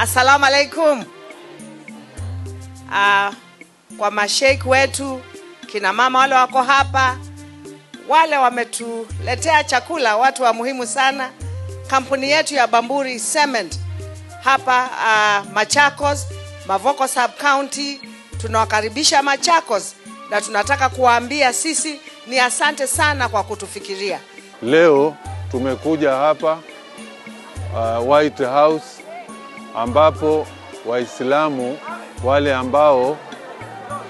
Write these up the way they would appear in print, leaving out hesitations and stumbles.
Assalamu alaikum. Kwa masheikh wetu, kina mama wale wako hapa, wale wametuletea chakula, watu wa muhimu sana. Kampuni yetu ya Bamburi Cement hapa Machakos, Mavoko Sub County, tunawakaribisha Machakos na tunataka kuwaambia sisi ni asante sana kwa kutufikiria. Leo tumekuja hapa White House ambapo Waislamu wale ambao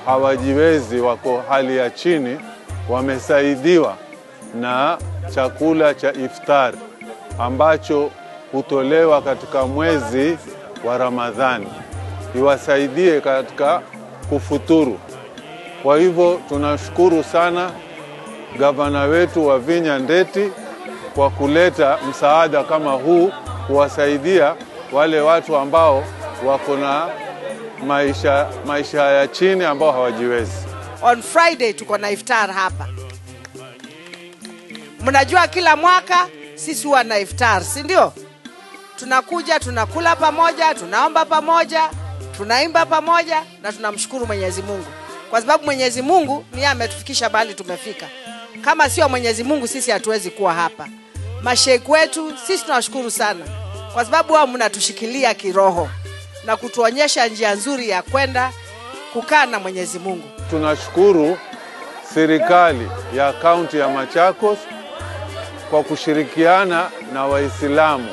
hawajiwezi, wako hali ya chini, wamesaidiwa na chakula cha iftar ambacho hutolewa katika mwezi wa Ramadhani, iwasaidie katika kufuturu. Kwa hivyo tunashukuru sana gavana wetu wa Vinya Ndeti kwa kuleta msaada kama huu kuwasaidia wale watu ambao wako na maisha ya chini ambao hawajiwezi. On Friday tuko na iftar hapa. Mnajua kila mwaka sisi huwa na iftar, si ndio? Tunakuja, tunakula pamoja, tunaomba pamoja, tunaimba pamoja na tunamshukuru Mwenyezi Mungu. Kwa sababu Mwenyezi Mungu ndiye ametufikisha bali tumefika. Kama sio Mwenyezi Mungu sisi hatuwezi kuwa hapa. Masheikh wetu sisi tunawashukuru sana kwa sababu wao mnatushikilia kiroho na kutuonyesha njia nzuri ya kwenda kukaa na Mwenyezi Mungu. Tunashukuru serikali ya kaunti ya Machakos kwa kushirikiana na Waislamu